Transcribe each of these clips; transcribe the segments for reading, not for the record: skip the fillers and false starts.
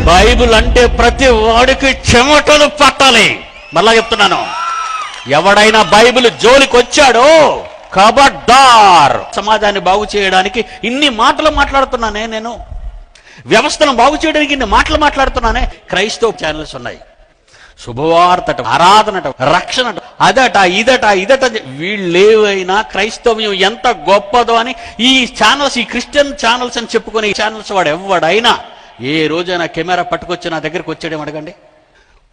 Bible అంటే ప్రతి వాడికి చెమటలు పట్టాలి. మళ్ళా చెప్తున్నాను, ఎవడైనా బైబిల్ జోలికి వచ్చాడో ఖబర్దార్. సమాజాన్ని బాగు చేయడానికి ఇన్ని మాటలు మాట్లాడుతున్నానే, నేను వ్యవస్థను బాగు చేయడానికి ఇన్ని మాటలు మాట్లాడుతున్నానే. క్రైస్తవ ఛానల్స్ ఉన్నాయి, శుభవార్తట, ఆరాధనట, రక్షణట, అదట ఇదట. వీళ్ళేవైనా క్రైస్తవ్యం ఎంత గొప్పదో అని ఈ ఛానల్స్, ఈ క్రిస్టియన్ ఛానల్స్ అని చెప్పుకునే ఈ ఛానల్స్ వాడు ఎవడైనా ఏ రోజైనా కెమెరా పట్టుకొచ్చి నా దగ్గరికి వచ్చాడేమో అడగండి.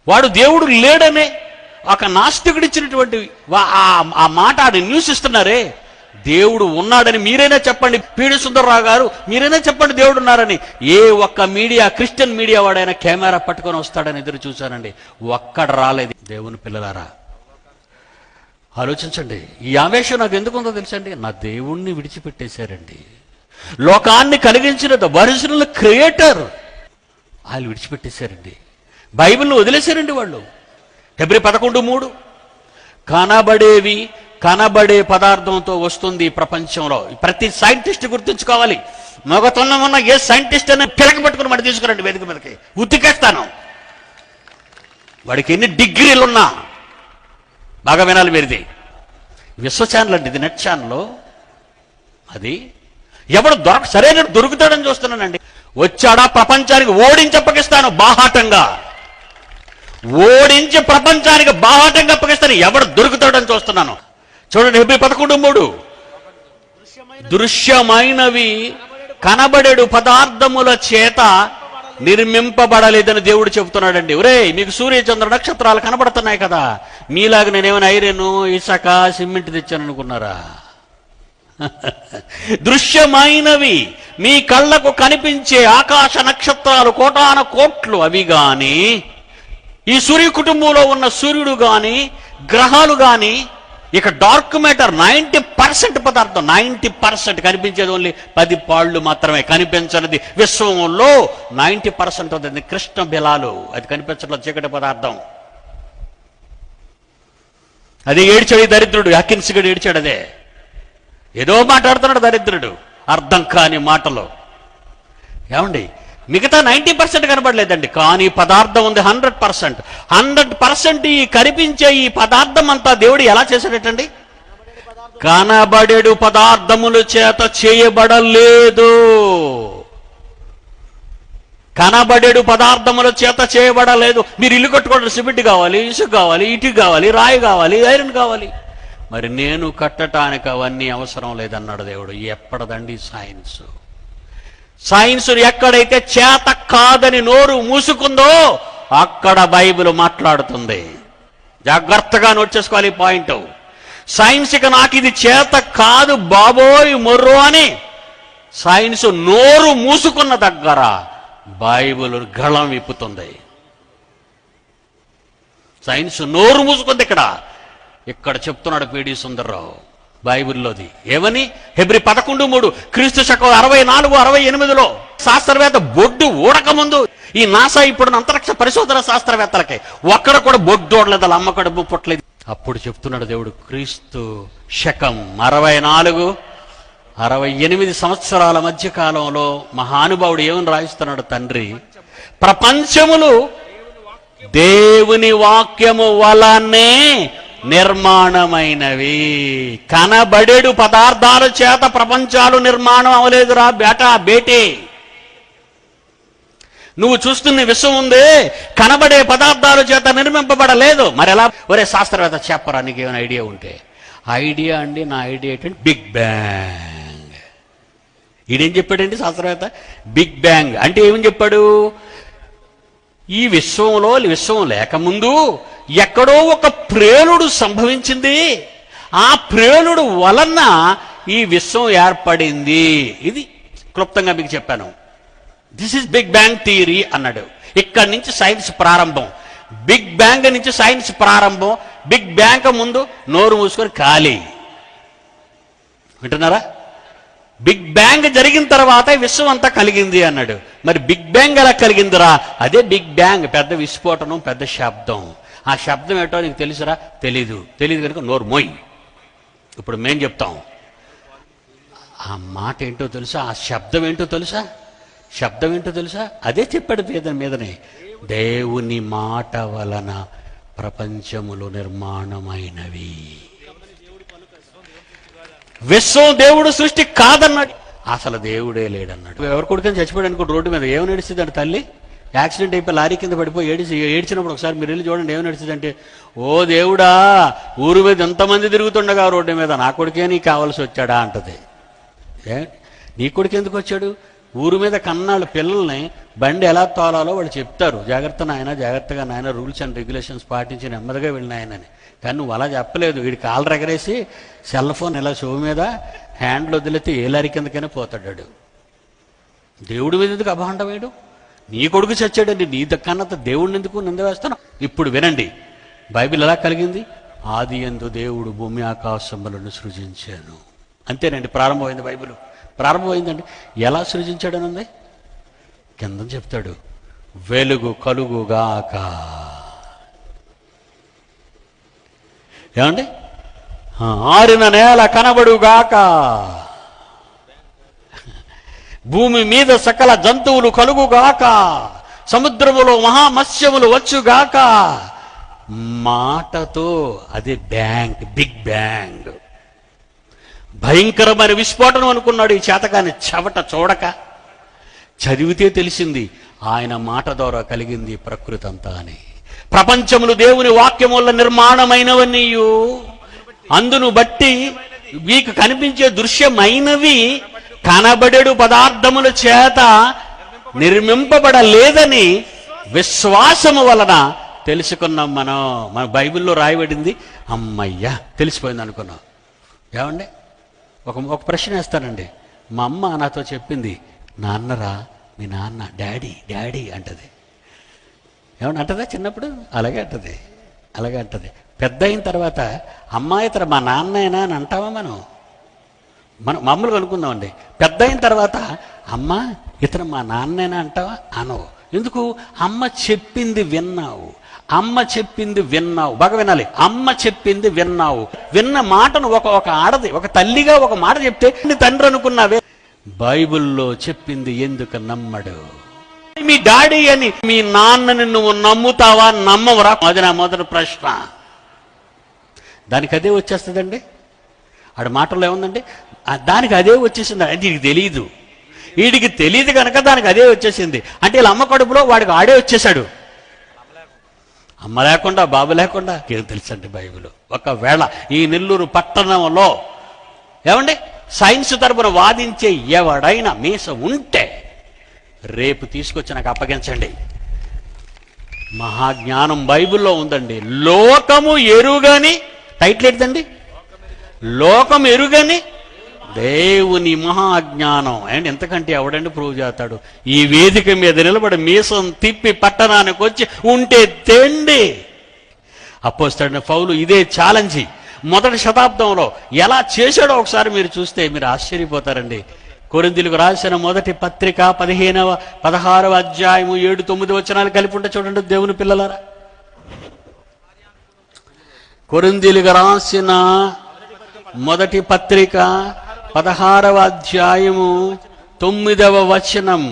వాడు దేవుడు లేడనే ఒక నాస్తికుడు ఇచ్చినటువంటి ఆ మాట ఆడు న్యూస్ ఇస్తున్నారే. దేవుడు ఉన్నాడని మీరైనా చెప్పండి, పీడి సుందరరావు గారు మీరైనా చెప్పండి దేవుడు ఉన్నారని. ఏ ఒక్క మీడియా, క్రిస్టియన్ మీడియా వాడైనా కెమెరా పట్టుకొని వస్తాడని ఎదురు చూశానండి, ఒక్కడ రాలేదు. దేవుని పిల్లలారా ఆలోచించండి. ఈ ఆవేశం నాకు ఎందుకుందో తెలుసండి, నా దేవుణ్ణి విడిచిపెట్టేశారండి. లోకాన్ని కలిగించిన ద ఒరిజినల్ క్రియేటర్ వాళ్ళు విడిచిపెట్టేశారండి. బైబిల్ని వదిలేశారండి వాళ్ళు. హెబ్రీ 11:3 కనబడే పదార్థంతో వస్తుంది ప్రపంచంలో. ప్రతి సైంటిస్ట్ గుర్తుంచుకోవాలి. మొగతొన్న ఉన్న ఏ సైంటిస్ట్ అని పిలక పట్టుకుని మరి తీసుకురండి వేదిక మీదకి, ఉతికేస్తాను. వాడికి ఎన్ని డిగ్రీలున్నా. బాగా వినాలి మీరిది. విశ్వ ఛానల్ అండి ఇది, నెట్ ఛానల్. అది ఎవడు సరైన దొరుకుతాడని చూస్తున్నానండి. వచ్చాడా ప్రపంచానికి ఓడించి అప్పగిస్తాను బాహాటంగా, ఓడించి ప్రపంచానికి బాహాటంగా అప్పగిస్తాను. ఎవడు దొరుకుతాడని చూస్తున్నాను. చూడండి హెబ్రీ 11:3 దృశ్యమైనవి కనబడేడు పదార్థముల చేత నిర్మింపబడలేదని దేవుడు చెబుతున్నాడండి. ఒరే, మీకు సూర్య చంద్ర నక్షత్రాలు కనబడుతున్నాయి కదా, మీలాగా నేనేమైనా ఐరన్, ఇసక, సిమెంట్ తెచ్చాను అనుకున్నారా? దృశ్యమైనవి మీ కళ్ళకు కనిపించే ఆకాశ నక్షత్రాలు కోటాన కోట్లు, అవి గాని ఈ సూర్య కుటుంబంలో ఉన్న సూర్యుడు గాని గ్రహాలు గాని, ఇక డార్క్ మ్యాటర్ 90% పదార్థం, 90% కనిపించేది ఓన్లీ 10 పాళ్ళు మాత్రమే. కనిపించనిది విశ్వంలో 90% అవుతుంది కృష్ణ బిలాలు, అది కనిపించడం చీకటి పదార్థం. అది ఏడ్చాడు దరిద్రుడు, హకిన్స్ గడు ఏడ్చాడు. అదే ఏదో మాట్లాడుతున్నాడు దరిద్రుడు, అర్థం కాని మాటలు. ఏమండి, మిగతా 90% కనబడలేదండి, కానీ పదార్థం ఉంది 100%. 100% ఈ కనిపించే ఈ పదార్థం అంతా దేవుడు ఎలా చేశాడటండి? కనబడేడు పదార్థముల చేత చేయబడలేదు. కనబడేడు పదార్థముల చేత చేయబడలేదు. మీరు ఇల్లు కట్టుకోవడం సిమెంట్ కావాలి, ఇసుక కావాలి, ఇటుక కావాలి, రాయి కావాలి, ఐరన్ కావాలి. మరి నేను కట్టడానికి అవన్నీ అవసరం లేదన్నాడు దేవుడు. ఎప్పటిదండి సైన్స్? సైన్స్ ఎక్కడైతే చేత కాదని నోరు మూసుకుందో అక్కడ బైబిల్ మాట్లాడుతుంది. జాగ్రత్తగా నోట్ చేసుకోవాలి ఈ పాయింట్. సైన్స్కి నాకు ఇది చేత కాదు బాబోయ్ మొర్రో అని సైన్స్ నోరు మూసుకున్న దగ్గర బైబిల్ గళం విప్పుతుంది. సైన్స్ నోరు మూసుకుంది. ఇక్కడ చెప్తున్నాడు పీడి సుందరరావు బైబిల్లోది ఏమని? హెబ్రీ 11:3 క్రీస్తు శకం 64-68లో శాస్త్రవేత్త బొడ్డు ఊడకముందు, ఈ నాసా ఇప్పుడు అంతరిక్ష పరిశోధన శాస్త్రవేత్తలకి ఒక్కడ కూడా బొడ్డు ఓడలేదు, అమ్మ కడుపు పుట్టలేదు. అప్పుడు చెప్తున్నాడు దేవుడు, క్రీస్తు శకం 64-68 సంవత్సరాల మధ్య కాలంలో మహానుభావుడు ఏమని రాయిస్తున్నాడు తండ్రి? ప్రపంచములు దేవుని వాక్యము వలనే నిర్మాణమైనవి. కనబడేడు పదార్థాల చేత ప్రపంచాలు నిర్మాణం అవలేదురా బేటే. నువ్వు చూస్తున్న విశ్వం ఉంది, కనబడే పదార్థాల చేత నిర్మింపబడలేదు. మరి ఎలా? ఒరే శాస్త్రవేత్త చెప్పరా, నీకేమైనా ఐడియా ఉంటే? ఐడియా అండి, నా ఐడియా ఏంటంటే బిగ్ బ్యాంగ్. ఈడేం చెప్పాడండి శాస్త్రవేత్త? బిగ్ బ్యాంగ్ అంటే ఏమని చెప్పాడు? ఈ విశ్వం లేకముందు ఎక్కడో ఒక ప్రేలుడు సంభవించింది, ఆ ప్రేలుడు వలన ఈ విశ్వం ఏర్పడింది. ఇది క్లుప్తంగా మీకు చెప్పాను. This is big bang theory అన్నాడు. ఇక్కడి నుంచి సైన్స్ ప్రారంభం. బిగ్ బ్యాంగ్ నుంచి సైన్స్ ప్రారంభం. బిగ్ బ్యాంగ్ ముందు నోరు మూసుకొని ఖాళీ. వింటున్నారా? బిగ్ బ్యాంగ్ జరిగిన తర్వాత విశ్వం అంతా కలిగింది అన్నాడు. మరి బిగ్ బ్యాంగ్ ఎలా కలిగిందిరా? అదే బిగ్ బ్యాంగ్, పెద్ద విస్ఫోటనం, పెద్ద శబ్దం. ఆ శబ్దం ఏంటో నీకు తెలుసురా? తెలీదు కనుక నోరు మోయి. ఇప్పుడు మేం చెప్తాం. ఆ మాట ఏంటో తెలుసా? ఆ శబ్దం ఏంటో తెలుసా? శబ్దం ఏంటో తెలుసా? అదే చెప్పాడు మీదనే, దేవుని మాట వలన ప్రపంచములు నిర్మాణమైనవి. విశ్వం దేవుడు సృష్టి కాదన్నాడు. అసలు దేవుడే లేడన్నాడు. ఎవరి కొడుకని చచ్చిపోయాడు అనుకో, రోడ్డు మీద ఏమని నడుస్తుంది అంటే, తల్లి యాక్సిడెంట్ అయిపోయి లారీ కింద పడిపోయి ఏడ్చినప్పుడు ఒకసారి మీరు వెళ్ళి చూడండి ఏమని నడుస్తుంది అంటే, ఓ దేవుడా, ఊరు మీద ఎంతమంది తిరుగుతుండగా రోడ్డు మీద నా కొడుకే నీకు కావాల్సి వచ్చాడా అంటది. నీ కొడుకు ఎందుకు వచ్చాడు? ఊరు మీద కన్నాళ్ళు పిల్లల్ని బండి ఎలా తోలాలో వాళ్ళు చెప్తారు, జాగ్రత్త నాయన, జాగ్రత్తగా నాయన, రూల్స్ అండ్ రెగ్యులేషన్స్ పాటించి నెమ్మదిగా వెళ్ళినాయనని. కానీ నువ్వు అలా చెప్పలేదు. వీడి కాళ్ళు ఎగరేసి సెల్ ఫోన్ ఇలా షో మీద హ్యాండ్లు వదిలితే ఏ లారీ కిందకైనా పోతాడు. దేవుడి మీద ఎందుకు అభాండం వేయడం? నీ కొడుకు చచ్చాడండి, నీ దక్కన్నంత దేవుడిని ఎందుకు నింద వేస్తాను? ఇప్పుడు వినండి, బైబిల్ ఎలా కలిగింది? ఆది యందు దేవుడు భూమి ఆకాశములను సృజించాను. అంతేనండి, ప్రారంభమైంది. బైబిల్ ప్రారంభమైందండి. ఎలా సృజించాడనుంది కింద చెప్తాడు, వెలుగు కలుగుగాక. ఏమండి? ఆరిన నేల కనబడుగాక, భూమి మీద సకల జంతువులు కలుగుగాక, సముద్రములో మహామత్స్యములు వచ్చుగాక. మాటతో అది బ్యాంగ్, బిగ్ బ్యాంగ్, భయంకరమైన విస్ఫోటనం అనుకున్నాడు ఈ చేతకాని చెవట చూడక. చదివితే తెలిసింది ఆయన మాట ద్వారా కలిగింది ప్రకృతి అంతా అని. ప్రపంచములు దేవుని వాక్యముల నిర్మాణమైనవన్నీయు, అందును బట్టి మీకు కనిపించే దృశ్యమైనవి కనబడేడు పదార్థముల చేత నిర్మింపబడలేదని విశ్వాసము వలన తెలుసుకున్నాం. మన బైబిల్లో రాయబడింది. అమ్మయ్యా తెలిసిపోయింది అనుకున్నాం. ఏమండి, ఒక ప్రశ్న వేస్తానండి. మా అమ్మ నాతో చెప్పింది, నాన్నరా మీ నాన్న, డాడీ డాడీ అంటది. ఏమన్నా అంటదా? చిన్నప్పుడు అలాగే అంటది. పెద్ద అయిన తర్వాత అమ్మాయి తర మా నాన్నైనా అని అంటావా? మనం మామూలుగా అనుకుందామండి. పెద్ద అయిన తర్వాత అమ్మ ఇతను మా నాన్నైనా అంటావా? అనవు. ఎందుకు? అమ్మ చెప్పింది విన్నావు. బాగా వినాలి. అమ్మ చెప్పింది విన్నావు. విన్న మాటను ఒక ఆడది, ఒక తల్లిగా ఒక మాట చెప్తే నీ తండ్రి అనుకున్నావే. బైబిల్లో చెప్పింది ఎందుకు నమ్మడు? మీ డాడీ అని మీ నాన్నని నువ్వు నమ్ముతావా, నమ్మవురా? అది నా మొదటి ప్రశ్న. దానికి అదే వచ్చేస్తుందండి. ఆడ మాటల్లో ఏముందండి? దానికి అదే వచ్చేసింది. అంటే వీడికి తెలియదు, వీడికి తెలియదు కనుక దానికి అదే వచ్చేసింది. అంటే వీళ్ళ అమ్మ కడుపులో వాడికి ఆడే వచ్చేసాడు. అమ్మ లేకుండా బాబు లేకుండా ఏం తెలుసండి బైబిల్. ఒకవేళ ఈ నెల్లూరు పట్టణంలో ఏమండి సైన్స్ తరపున వాదించే ఎవడైనా మీస ఉంటే రేపు తీసుకొచ్చి నాకు అప్పగించండి. మహాజ్ఞానం బైబిల్లో ఉందండి. లోకము ఎరుగని, టైటిల్ ఏంటండి? లోకం ఎరుగని దేవుని మహాజ్ఞానం. అండ్ ఎంతకంటే ఎవడండి ప్రూవ్ చేస్తాడు? ఈ వేదిక మీద నిలబడి మీసం తిప్పి పట్టణానికి వచ్చి ఉంటే తెండి. అపోస్తలుడైన పౌలు ఇదే ఛాలెంజ్ మొదటి శతాబ్దంలో ఎలా చేశాడో ఒకసారి మీరు చూస్తే మీరు ఆశ్చర్యపోతారండి. కొరింథీయులకు రాసిన మొదటి పత్రిక 16వ అధ్యాయము 7-9 వచనాలు కలిపి ఉంటే చూడండి దేవుని పిల్లలారా. కొరింథీయులకు రాసిన మొదటి పత్రిక 16వ అధ్యాయము 9వ వచనం.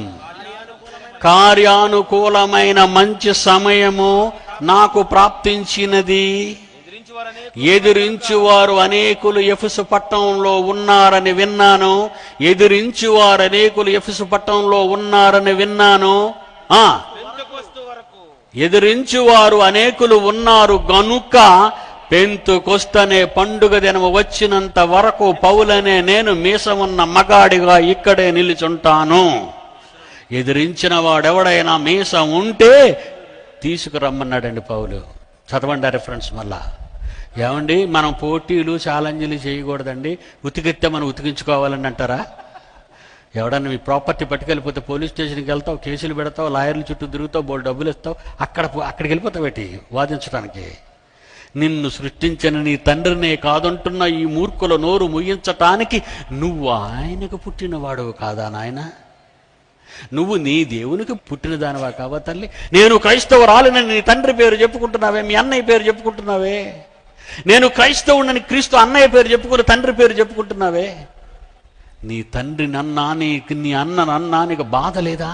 కార్యానుకూలమైన మంచి సమయము నాకు ప్రాప్తించినది, ఎదిరించువారు అనేకులు ఎఫెసు పట్టణంలో ఉన్నారని విన్నాను. ఎదిరించువారు అనేకులు ఉన్నారు గనుక పెంతుకొస్తనే పండుగ దినము వచ్చినంత వరకు పౌలనే నేను మీసమున్న మగాడిగా ఇక్కడే నిలుచుంటాను. ఎదిరించిన వాడెవడైనా మీసం ఉంటే తీసుకురమ్మన్నాడండి పౌలు. చదవండి రిఫరెన్స్ మళ్ళా. ఏమండి, మనం పోటీలు ఛాలెంజ్లు చేయకూడదండి. ఉతికితే మనం ఉతికించుకోవాలని అంటారా? ఎవడన్నా మీ ప్రాపర్టీ పట్టుకెళ్ళిపోతే పోలీస్ స్టేషన్కి వెళ్తావు, కేసులు పెడతావు, లాయర్ల చుట్టూ తిరుగుతావు, బోల్ డబ్బులు ఇస్తావు, అక్కడికి వెళ్ళిపోతావు ఏంటి వాదించడానికి? నిన్ను సృష్టించిన నీ తండ్రినే కాదంటున్న ఈ మూర్ఖుల నోరు ముయ్యించటానికి నువ్వు ఆయనకు పుట్టినవాడు కాదా నాయన? నువ్వు నీ దేవునికి పుట్టిన దానివా కావా తల్లి? నేను క్రైస్తవురాలినని నీ తండ్రి పేరు చెప్పుకుంటున్నావే, మీ అన్నయ్య పేరు చెప్పుకుంటున్నావే. నేను క్రైస్తవుడని క్రీస్తు అన్నయ్య పేరు చెప్పుకుని తండ్రి పేరు చెప్పుకుంటున్నావే. నీ తండ్రి నన్నా నీ అన్న నన్నా నీకు బాధ లేదా?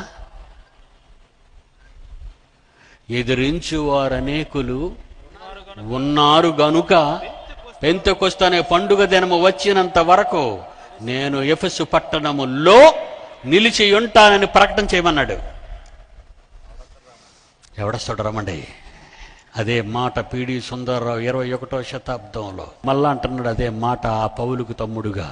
ఎదిరించువారు అనేకులు ఉన్నారు గనుక పెంతెకొస్తు అనే పండుగ దినము వచ్చినంత వరకు నేను ఎఫెసు పట్టణములో నిలిచి ఉంటానని ప్రకటన చేయమన్నాడు. ఎవడొస్తాడు రమ్మండి. అదే మాట పిడి సుందరరావు 21వ శతాబ్దంలో మళ్ళా అంటున్నాడు అదే మాట ఆ పౌలుకు తమ్ముడుగా.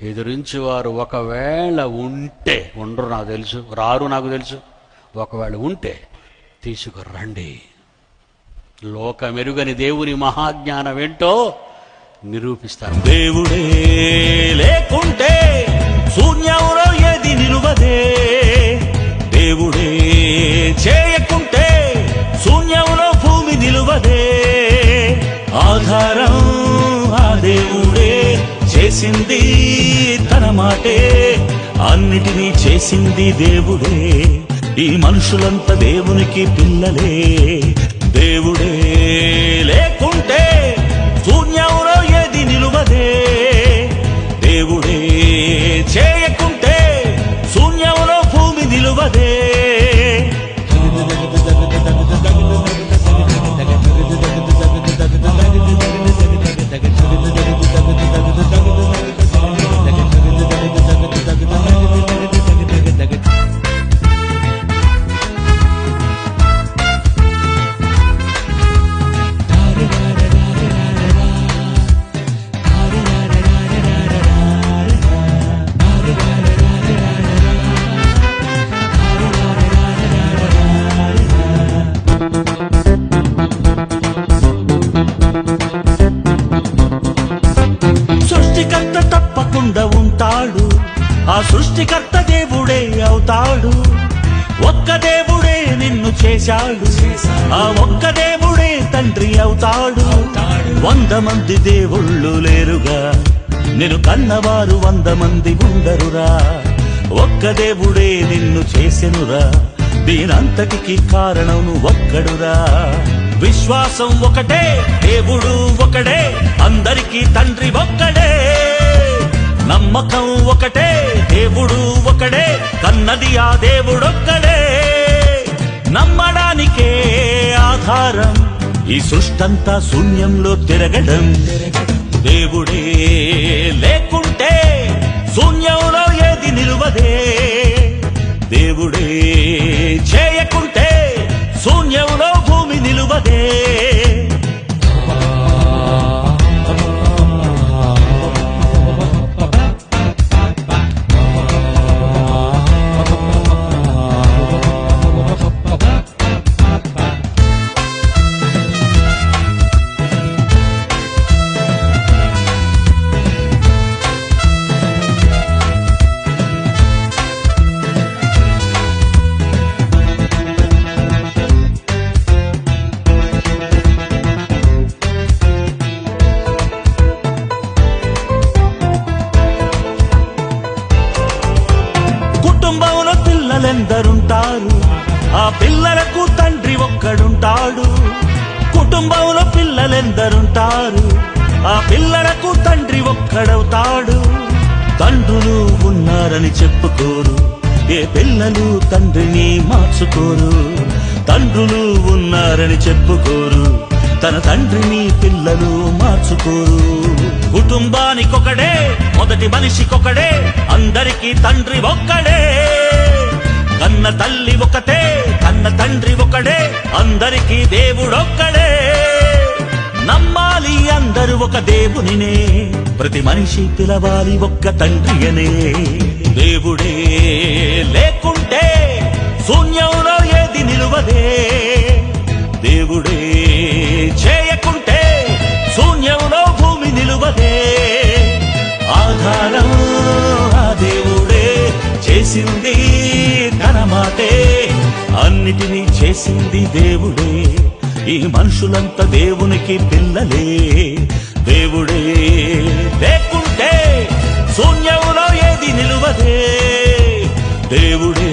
ఎదిరించువారు ఒకవేళ ఉంటే, ఉండరు నాకు తెలుసు, రారు నాకు తెలుసు, ఒకవేళ ఉంటే తీసుకురండి. లోకమెరుగని దేవుని మహాజ్ఞానం ఏంటో నిరూపిస్తారు. దేవుడే లేకుంటే శూన్యంలో ఏది నిలువదే, దేవుడే చేయకుంటే శూన్యంలో భూమి నిలువదే. ఆధారం ఆ దేవుడే, చేసింది తన మాటే, అన్నిటినీ చేసింది దేవుడే. ఈ మనుషులంతా దేవునికి పిల్లలే. దేవుడే లేకుంటే శూన్యంలో ఏది నిలువదే, దేవుడే చేయకుంటే శూన్యంలో భూమి నిలువదే. సృష్టికర్త తప్పకుండా ఉంటాడు, ఆ సృష్టికర్త దేవుడే అవుతాడు. ఒక్క దేవుడే నిన్ను చేశాడు, ఆ ఒక్క దేవుడే తండ్రి అవుతాడు. 100 మంది దేవుళ్ళు లేరుగా, నిన్ను కన్నవారు 100 మంది ఉండరురా. ఒక్క దేవుడే నిన్ను చేసెనురా, దీనంతటికి కారణం ఒక్కడురా. విశ్వాసం ఒకటే, దేవుడు ఒకడే, అందరికీ తండ్రి ఒక్కడే. నమ్మకం ఒకటే, దేవుడు ఒకడే, కన్నది ఆ దేవుడొక్కడే. నమ్మడానికే ఆధారం ఈ సృష్టంతా శూన్యంలో తిరగడం. దేవుడే లేకుంటే శూన్యంలో ఏది నిలువదే, దేవుడే చేయకుంటే శూన్యంలో భూమి నిలువదే. కుటుంబంలో పిల్లలెందరుంటారు, ఆ పిల్లలకు తండ్రి ఒక్కడుంటాడు. కుటుంబంలో పిల్లలెందరుంటారు, ఆ పిల్లలకు తండ్రి ఒక్కడవుతాడు. తండ్రులు ఉన్నారని చెప్పుకోరు, ఏ పిల్లలు తండ్రిని మార్చుకోరు. తండ్రులు ఉన్నారని చెప్పుకోరు, తన తండ్రిని పిల్లలు మార్చుకోరు. కుటుంబానికొకడే, మొదటి మనిషికొకడే, అందరికీ తండ్రి ఒక్కడే. కన్న తల్లి ఒకటే, కన్న తండ్రి ఒకడే, అందరికీ దేవుడొక్కడే. నమ్మాలి అందరూ ఒక దేవునినే, ప్రతి మనిషి పిలవాలి ఒక్క తండ్రి అనే. దేవుడే లేకుంటే శూన్యంలో ఏది నిలువదే, దేవుడే చేయకుంటే శూన్యంలో భూమి నిలువదే. ఆధారం ఆ దేవుడే, చేసింది తన మాటే, అన్నిటినీ చేసింది దేవుడే. ఈ మనుషులంతా దేవునికి పిల్లలే. దేవుడే లేకుంటే శూన్యంలో ఏది నిలువదే, దేవుడే